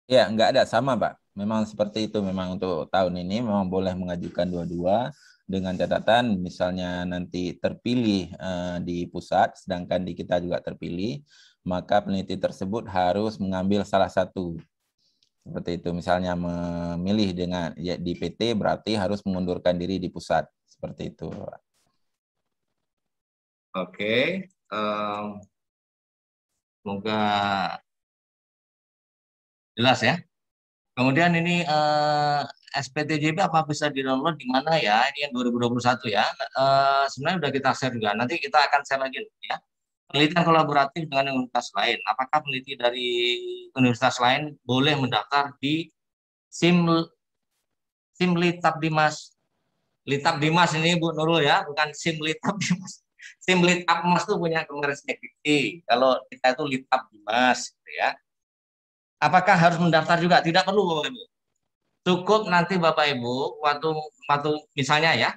Ya, nggak ada, sama Pak. Memang seperti itu. Memang untuk tahun ini memang boleh mengajukan dua-dua dengan catatan misalnya nanti terpilih di pusat, sedangkan di kita juga terpilih, maka peneliti tersebut harus mengambil salah satu. Seperti itu, misalnya memilih dengan ya, di PT berarti harus mengundurkan diri di pusat. Seperti itu. Oke. Semoga jelas ya. Kemudian ini SPTJB apa bisa di-download di mana ya? Ini yang 2021 ya. Sebenarnya sudah kita share juga. Nanti kita akan share lagi ya. Penelitian kolaboratif dengan universitas lain. Apakah peneliti dari universitas lain boleh mendaftar di SIM Litab Dimas? Litab Dimas ini Bu Nurul ya, bukan SIM Litab Dimas. SIM Litab Dimas itu punya Kemenristek Dikti. Kalau kita itu Litab Dimas, gitu ya. Apakah harus mendaftar juga? Tidak perlu Bapak Ibu. Cukup nanti Bapak Ibu waktu misalnya ya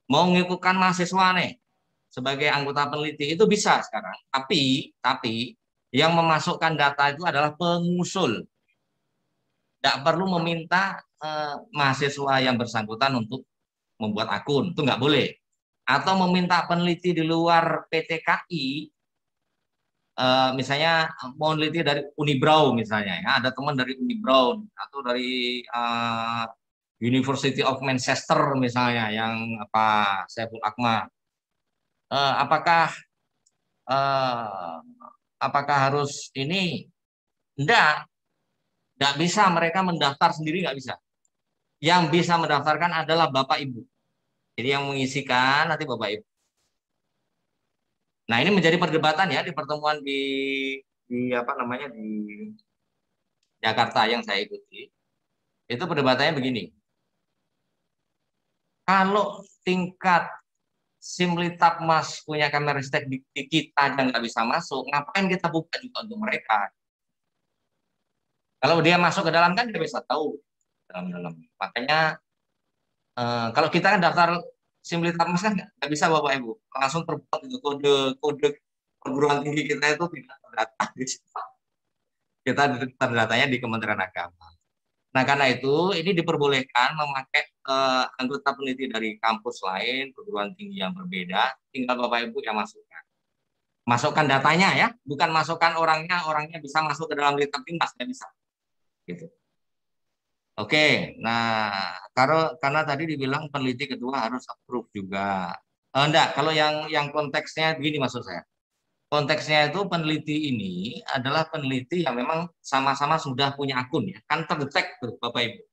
mau mengikutkan mahasiswa nih sebagai anggota peneliti itu bisa sekarang. Tapi yang memasukkan data itu adalah pengusul. Tidak perlu meminta mahasiswa yang bersangkutan untuk membuat akun, itu nggak boleh. Atau meminta peneliti di luar PTKI, misalnya mau meneliti dari Unibraw misalnya, ya ada teman dari Unibraw atau dari University of Manchester misalnya, yang apa Saiful Akmal, apakah harus ini? Enggak bisa, mereka mendaftar sendiri nggak bisa. Yang bisa mendaftarkan adalah Bapak Ibu. Jadi yang mengisikan nanti Bapak Ibu. Nah, ini menjadi perdebatan ya di pertemuan di apa namanya di Jakarta yang saya ikuti. Itu perdebatannya begini. Kalau tingkat Simlitab Mas punya Kemenristek di kita dan nggak bisa masuk, ngapain kita buka juga untuk mereka? Kalau dia masuk ke dalam kan dia bisa tahu dalam-dalam. Makanya kalau kita kan daftar Simlitab Mas kan nggak bisa Bapak Ibu langsung terbuat itu kode perguruan tinggi kita itu tidak terdata. Kita terdatanya di Kementerian Agama. Nah, karena itu ini diperbolehkan memakai anggota peneliti dari kampus lain, perguruan tinggi yang berbeda, tinggal Bapak Ibu yang masukkan. Masukkan datanya ya, bukan masukkan orangnya bisa masuk ke dalam Lintab Dimas, nggak bisa. Gitu. Oke, nah karena tadi dibilang peneliti kedua harus approve juga. Enggak, kalau yang konteksnya begini maksud saya. Konteksnya itu peneliti ini adalah peneliti yang memang sama-sama sudah punya akun ya, kan terdetek tuh Bapak Ibu.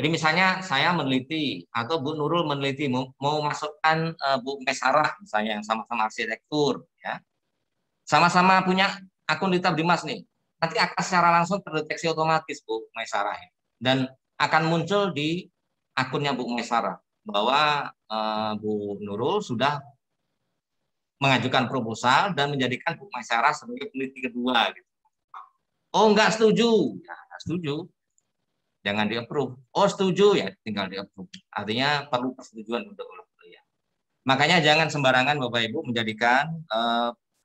Jadi misalnya saya meneliti atau Bu Nurul meneliti mau masukkan Bu Mesarah misalnya yang sama-sama arsitektur ya. Sama-sama punya akun di Tab Dimas nih. Nanti akan secara langsung terdeteksi otomatis Bu Mesarah dan akan muncul di akunnya Bu Mesarah bahwa Bu Nurul sudah mengajukan proposal dan menjadikan Bu Mesarah sebagai peneliti kedua gitu. Oh enggak setuju. Ya, enggak setuju. Jangan di-approve. Oh setuju ya, tinggal di-approve. Artinya perlu persetujuan untuk ya. Makanya jangan sembarangan Bapak Ibu menjadikan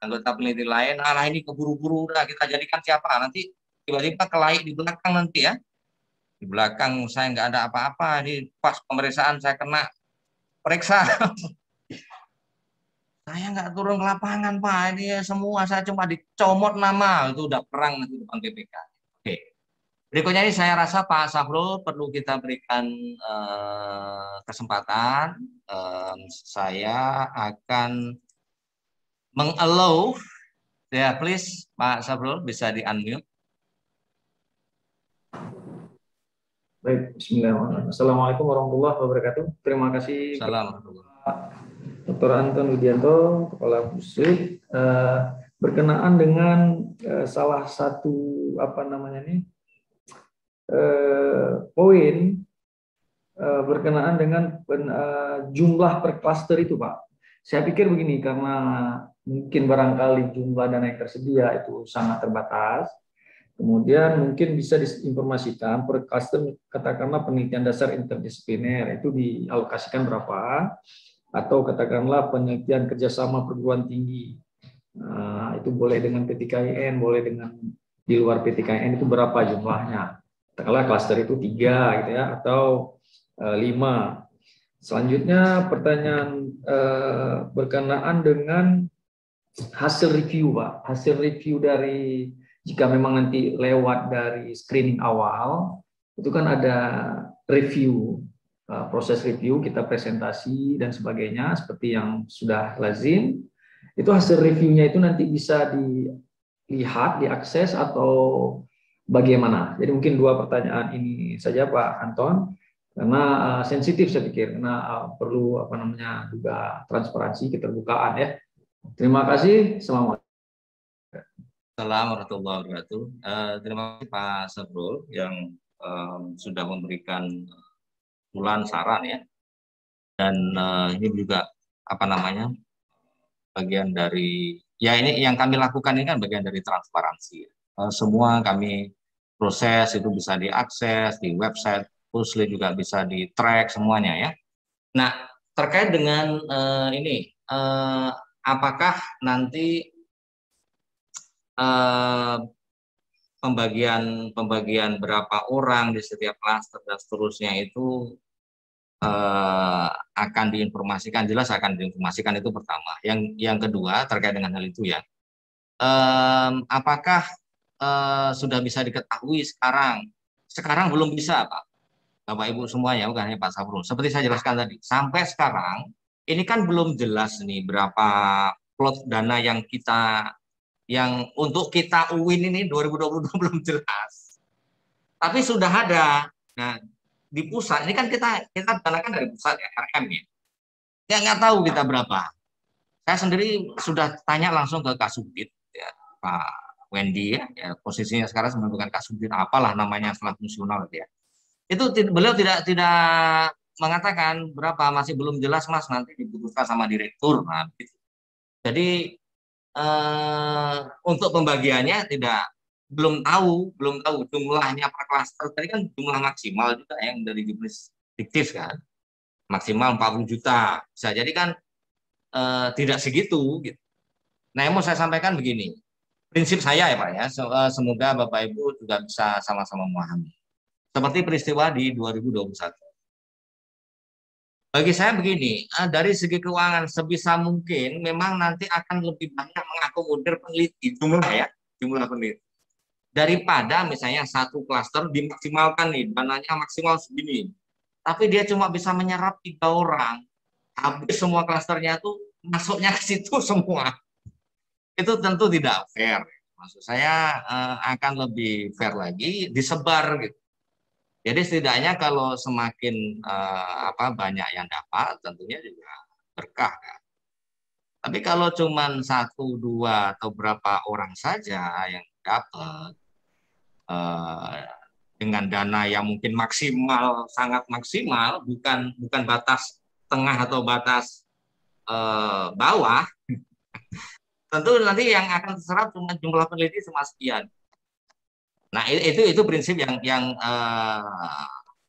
anggota peneliti lain, ah ini keburu-buru udah kita jadikan siapa. Nanti tiba-tiba kelaik di belakang nanti ya. Di belakang saya nggak ada apa-apa, di pas pemeriksaan saya kena periksa. Saya nggak turun ke lapangan Pak, ini semua saya cuma dicomot nama, itu udah perang nanti depan PPK. Oke. Berikutnya ini saya rasa Pak Safrul perlu kita berikan kesempatan. Saya akan mengallow, ya please Pak Safrul bisa di-unmute. Baik, bismillahirrahmanirrahim. Assalamualaikum warahmatullahi wabarakatuh. Terima kasih Assalamualaikum. Dr. Anton Widianto, Kepala Puslit, berkenaan dengan salah satu poin berkenaan dengan jumlah per klaster itu, Pak. Saya pikir begini, karena mungkin barangkali jumlah dana yang tersedia itu sangat terbatas, kemudian mungkin bisa diinformasikan per klaster, katakanlah penelitian dasar interdisipliner itu dialokasikan berapa, atau katakanlah penelitian kerjasama perguruan tinggi. Nah, itu boleh dengan PTKIN, boleh dengan di luar PTKIN itu berapa jumlahnya. Katakanlah klaster itu 3 gitu ya, atau 5. Selanjutnya pertanyaan berkenaan dengan hasil review, Pak. Hasil review dari jika memang nanti lewat dari screening awal, itu kan ada review, proses review, kita presentasi dan sebagainya, seperti yang sudah lazim. Itu hasil reviewnya itu nanti bisa dilihat, diakses, atau bagaimana? Jadi mungkin 2 pertanyaan ini saja Pak Anton, karena sensitif saya pikir, karena perlu juga transparansi, keterbukaan ya. Terima kasih. Assalamualaikum. Assalamualaikum warahmatullahi wabarakatuh. Terima kasih Pak Safrul yang sudah memberikan usulan saran ya. Dan ini juga bagian dari ya ini yang kami lakukan ini kan bagian dari transparansi. Semua kami proses itu bisa diakses di website Puslit, juga bisa di track semuanya ya. Nah terkait dengan apakah nanti pembagian berapa orang di setiap klaster dan seterusnya itu akan diinformasikan, jelas akan diinformasikan, itu pertama. Yang kedua terkait dengan hal itu ya, apakah sudah bisa diketahui sekarang? Sekarang belum bisa Pak, Bapak Ibu semuanya, bukan hanya Pak Safrul. Seperti saya jelaskan tadi, sampai sekarang ini kan belum jelas nih berapa plot dana yang untuk kita UIN ini 2022 belum jelas. Tapi sudah ada. Nah, di pusat ini kan kita danakan dari pusat ya, RM ya. Ya nggak tahu kita berapa. Saya sendiri sudah tanya langsung ke Kasubdit ya, Pak Wendy ya, posisinya sekarang sebagai Kasubdit apalah namanya setelah fungsional ya. Itu beliau tidak mengatakan berapa, masih belum jelas Mas, nanti diputuskan sama direktur. Nah, gitu. Jadi untuk pembagiannya belum tahu jumlahnya per klaster. Tadi kan jumlah maksimal juga yang dari jumlah fiktif kan, maksimal 40 juta. Bisa jadi kan tidak segitu gitu. Nah, yang mau saya sampaikan begini, prinsip saya ya Pak ya, semoga Bapak Ibu juga bisa sama-sama memahami. Seperti peristiwa di 2021. Bagi saya begini, dari segi keuangan sebisa mungkin memang nanti akan lebih banyak mengakomodir peneliti, jumlah peneliti. Daripada misalnya satu klaster dimaksimalkan nih, dananya maksimal segini. Tapi dia cuma bisa menyerap 3 orang. Habis semua klasternya tuh masuknya ke situ semua. itu tentu tidak fair. Maksud saya akan lebih fair lagi disebar gitu. Jadi setidaknya kalau semakin banyak yang dapat, tentunya juga berkah kan. Tapi kalau cuma 1, 2 atau berapa orang saja yang dapat dengan dana yang mungkin maksimal, sangat maksimal, bukan batas tengah atau batas bawah, tentu nanti yang akan terserap cuma jumlah peneliti cuma sekian. Nah itu prinsip yang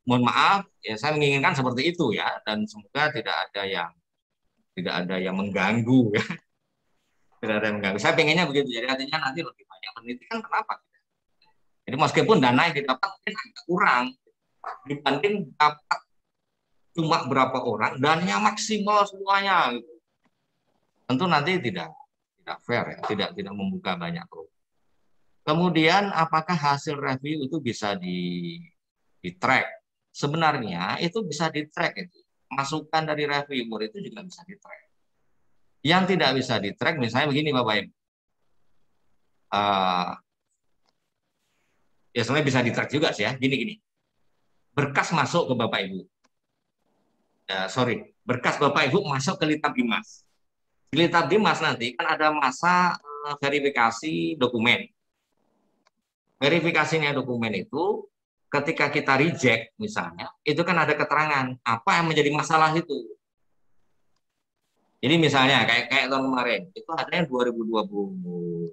mohon maaf ya saya menginginkan seperti itu ya, dan semoga tidak ada yang mengganggu ya. Tidak ada yang mengganggu. Saya pengennya begitu. Jadi artinya nanti lebih banyak peneliti kan kenapa? Jadi meskipun dana yang didapat mungkin agak kurang dibanding dapat cuma berapa orang dananya maksimal semuanya gitu. Tentu nanti tidak fair ya, tidak membuka banyak peluang. Kemudian apakah hasil review itu bisa di-track? Sebenarnya itu bisa di-track itu. Masukan dari reviewer itu juga bisa di-track. Yang tidak bisa di-track misalnya begini Bapak Ibu. Ya sebenarnya bisa di-track juga sih ya. Gini. Berkas masuk ke Bapak Ibu. Berkas Bapak Ibu masuk ke Litap Dimas. Di Litap Dimas nanti kan ada masa verifikasi dokumen. Verifikasinya dokumen itu ketika kita reject misalnya, itu kan ada keterangan apa yang menjadi masalah itu. Jadi misalnya kayak tahun kemarin, itu ada yang 2020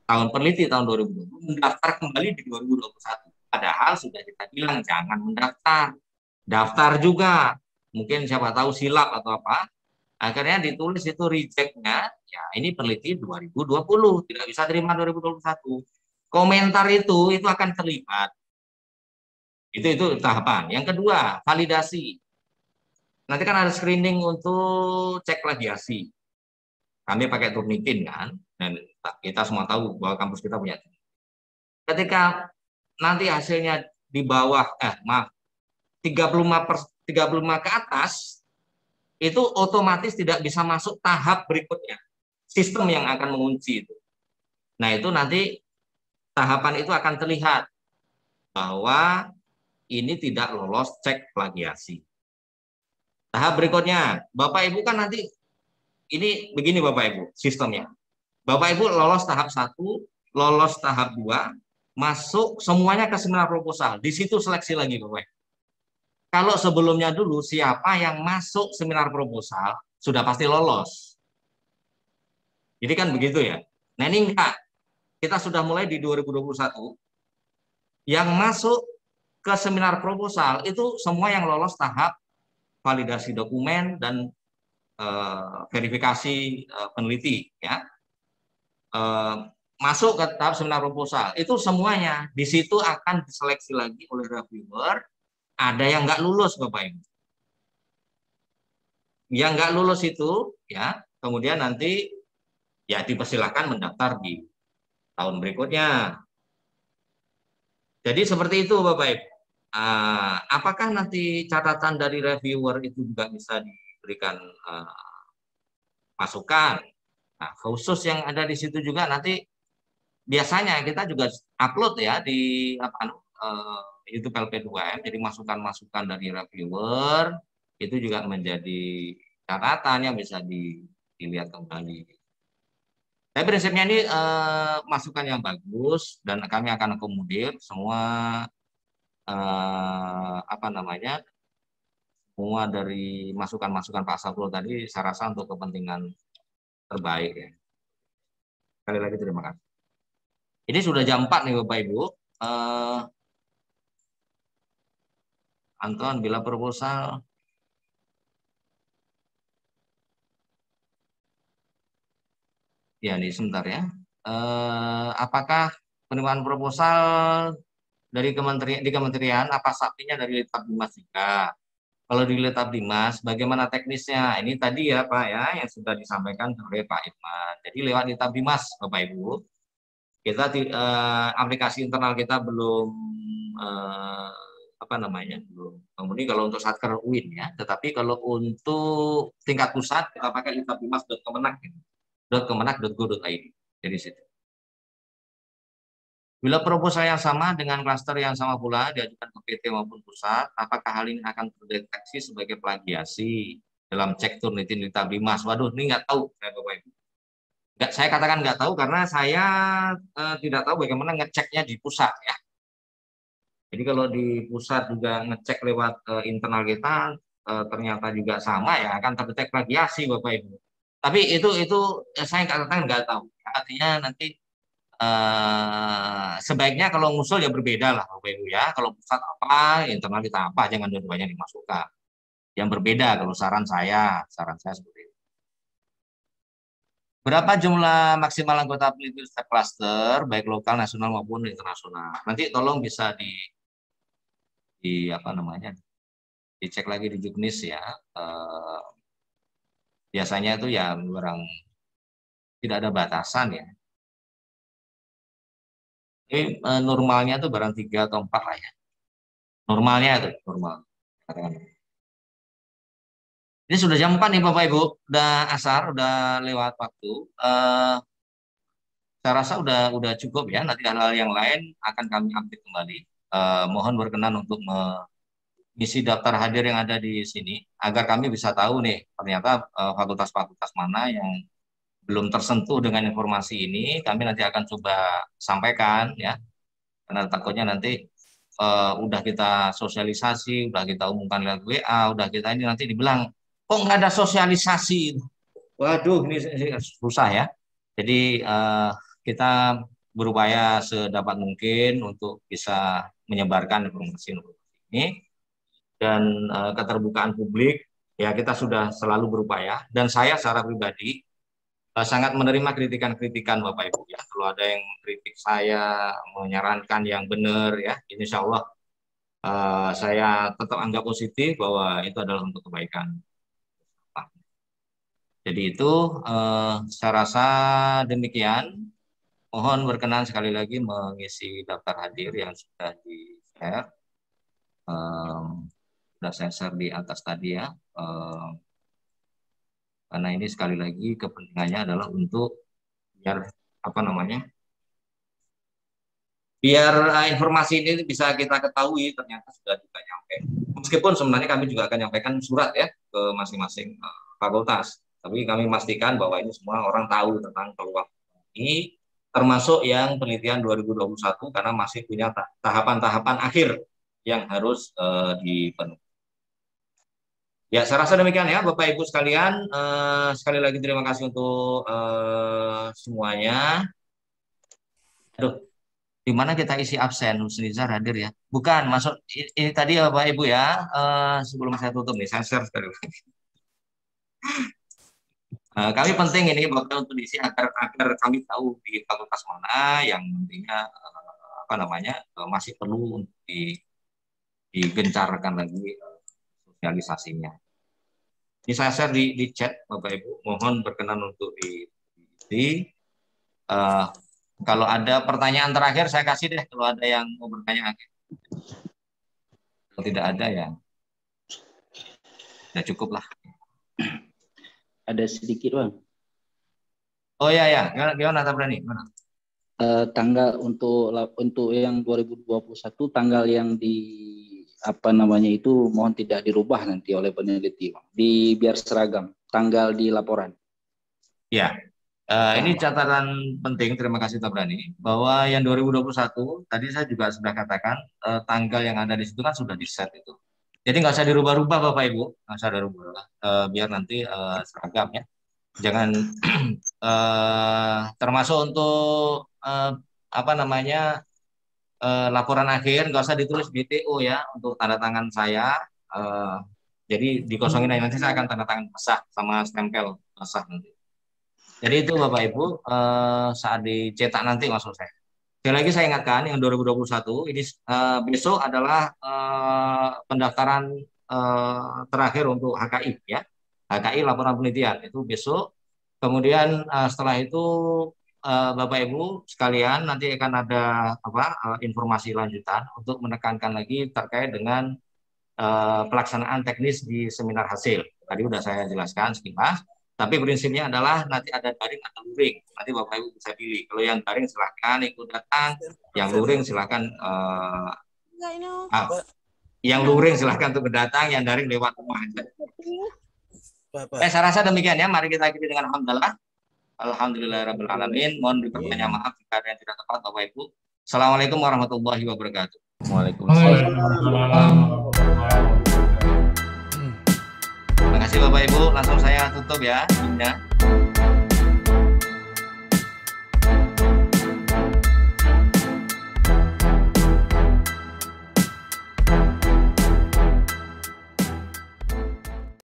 tahun peneliti tahun 2020 mendaftar kembali di 2021. Padahal sudah kita bilang jangan mendaftar. Daftar juga. Mungkin siapa tahu silap atau apa. Akhirnya ditulis itu reject-nya, ya ini peneliti 2020, tidak bisa terima 2021. Komentar itu akan terlibat. Itu tahapan. Yang kedua, validasi. Nanti kan ada screening untuk cek plagiasi. Kami pakai Turnitin kan, dan kita semua tahu bahwa kampus kita punya. Ketika nanti hasilnya di bawah 35 ke atas, itu otomatis tidak bisa masuk tahap berikutnya. Sistem yang akan mengunci itu. Nah, itu nanti tahapan itu akan terlihat bahwa ini tidak lolos cek plagiasi. Tahap berikutnya, Bapak Ibu kan nanti ini begini Bapak Ibu sistemnya. Bapak Ibu lolos tahap 1, lolos tahap 2, masuk semuanya ke seminar proposal. Di situ seleksi lagi Bapak Ibu. Kalau sebelumnya dulu siapa yang masuk seminar proposal sudah pasti lolos. Jadi kan begitu ya. Nah ini enggak. Kita sudah mulai di 2021. Yang masuk ke seminar proposal itu semua yang lolos tahap validasi dokumen dan verifikasi peneliti ya. Masuk ke tahap seminar proposal itu semuanya. Di situ akan diseleksi lagi oleh reviewer. Ada yang nggak lulus Bapak Ibu. Yang nggak lulus itu ya kemudian nanti ya dipersilakan mendaftar di tahun berikutnya. Jadi seperti itu Bapak Ibu. Apakah nanti catatan dari reviewer itu juga bisa diberikan masukan? Nah, khusus yang ada di situ juga nanti biasanya kita juga upload ya di YouTube LP2M. Jadi masukan-masukan dari reviewer itu juga menjadi catatan yang bisa dilihat kembali. Tapi prinsipnya ini masukan yang bagus dan kami akan akomodir semua semua dari masukan-masukan Pak Safrul tadi saya rasa untuk kepentingan terbaik ya. Sekali lagi terima kasih. Ini sudah jam 4 nih Bapak Ibu. Anton bila proposal ya ini sebentar ya. Apakah penerimaan proposal dari kementerian apa sapinya dari Litap Dimas juga? Kalau di Litap Dimas bagaimana teknisnya? Ini tadi ya Pak ya yang sudah disampaikan oleh Pak Irman. Jadi lewat Litap Dimas Bapak Ibu. Kita aplikasi internal kita belum belum. Kemudian kalau untuk Satker UIN ya, tetapi kalau untuk tingkat pusat kita pakai litapdimas.kemenak.go.id. Jadi situ. Bila proposal yang sama dengan klaster yang sama pula diajukan ke PT maupun pusat, apakah hal ini akan terdeteksi sebagai plagiasi dalam cek Turnitin Dita Bimas? Waduh, ini nggak tahu saya Bapak Ibu. Nggak, saya katakan nggak tahu karena saya tidak tahu bagaimana ngeceknya di pusat ya. Jadi kalau di pusat juga ngecek lewat internal kita ternyata juga sama ya akan terdetek plagiasi Bapak Ibu. Tapi itu saya katakan nggak tahu. Artinya nanti sebaiknya kalau ngusul ya berbeda lah Bapak Ibu ya. Kalau pusat apa, internal kita apa, jangan dua-duanya dimasukkan. Yang berbeda kalau saran saya seperti itu. Berapa jumlah maksimal anggota peneliti setiap klaster, baik lokal, nasional maupun internasional? Nanti tolong bisa di apa namanya, dicek lagi di Juknis ya. Biasanya itu ya barang tidak ada batasan ya. Ini normalnya tuh barang 3 atau 4 lah ya. Normalnya itu normal. Ini sudah jam 4 nih Bapak Ibu, udah asar, udah lewat waktu. Saya rasa udah cukup ya. Nanti hal-hal yang lain akan kami update kembali. Mohon berkenan untuk mengisi daftar hadir yang ada di sini agar kami bisa tahu nih ternyata fakultas-fakultas mana yang belum tersentuh dengan informasi ini. Kami nanti akan coba sampaikan ya, karena takutnya nanti udah kita sosialisasi, udah kita umumkan lewat WA, udah kita ini nanti dibilang kok nggak ada sosialisasi. Waduh, ini susah ya. Jadi kita berupaya sedapat mungkin untuk bisa menyebarkan informasi ini, dan keterbukaan publik ya kita sudah selalu berupaya, dan saya secara pribadi sangat menerima kritikan-kritikan Bapak Ibu ya. Kalau ada yang kritik saya, menyarankan yang benar ya, insya Allah saya tetap anggap positif bahwa itu adalah untuk kebaikan. Jadi itu saya rasa demikian. Mohon berkenan sekali lagi mengisi daftar hadir yang sudah di-share. Sudah saya share di atas tadi ya. Karena ini sekali lagi kepentingannya adalah untuk biar apa namanya, biar informasi ini bisa kita ketahui ternyata sudah juga nyampe. Meskipun sebenarnya kami juga akan menyampaikan surat ya ke masing-masing fakultas, tapi kami memastikan bahwa ini semua orang tahu tentang peluang ini, termasuk yang penelitian 2021 karena masih punya tahapan-tahapan akhir yang harus dipenuhi. Ya, saya rasa demikian ya Bapak Ibu sekalian. Sekali lagi terima kasih untuk semuanya. Aduh, di mana kita isi absen? Nizar hadir ya? Bukan, masuk ini tadi ya Bapak Ibu ya. Sebelum saya tutup nih, saya share sekali lagi. Kami penting ini Bapak untuk diisi agar kami tahu di fakultas mana yang nantinya apa namanya masih perlu untuk digencarkan lagi sosialisasinya. Ini saya share di chat Bapak Ibu, mohon berkenan untuk diisi. Kalau ada pertanyaan terakhir saya kasih deh kalau ada yang mau bertanya. Kalau tidak ada ya cukup lah. Ada sedikit Bang. Oh ya, gimana Tabrani? Tanggal untuk yang 2021 tanggal yang di apa namanya itu mohon tidak dirubah nanti oleh peneliti Bang. Biar seragam tanggal di laporan. Ya. Ini catatan penting, terima kasih Tabrani, bahwa yang 2021 tadi saya juga sudah katakan tanggal yang ada di situ kan sudah di-set itu. Jadi nggak usah dirubah-rubah Bapak Ibu, nggak usah dirubah, biar nanti seragam ya. Jangan termasuk untuk apa namanya laporan akhir nggak usah ditulis BTO ya untuk tanda tangan saya. Jadi dikosongin aja, nanti saya akan tanda tangan basah sama stempel basah nanti. Jadi itu Bapak Ibu saat dicetak nanti maksud saya. Sekali lagi saya ingatkan yang 2021 ini besok adalah pendaftaran terakhir untuk HKI ya. HKI laporan penelitian itu besok. Kemudian setelah itu Bapak Ibu sekalian nanti akan ada informasi lanjutan untuk menekankan lagi terkait dengan pelaksanaan teknis di seminar hasil. Tadi sudah saya jelaskan sekilas. Tapi prinsipnya adalah nanti ada daring atau luring. Nanti Bapak Ibu bisa pilih. Kalau yang daring silahkan ikut datang, yang luring silahkan yang luring silahkan untuk datang, yang daring lewat rumah aja. Saya rasa demikian ya. Mari kita akhiri dengan alhamdulillah. Alhamdulillahirrahmanirrahim. Mohon diperbanyak maaf jika ada yang tidak tepat Bapak Ibu. Assalamualaikum warahmatullahi wabarakatuh. Waalaikumsalam. Terima kasih Bapak Ibu. Langsung saya tutup ya.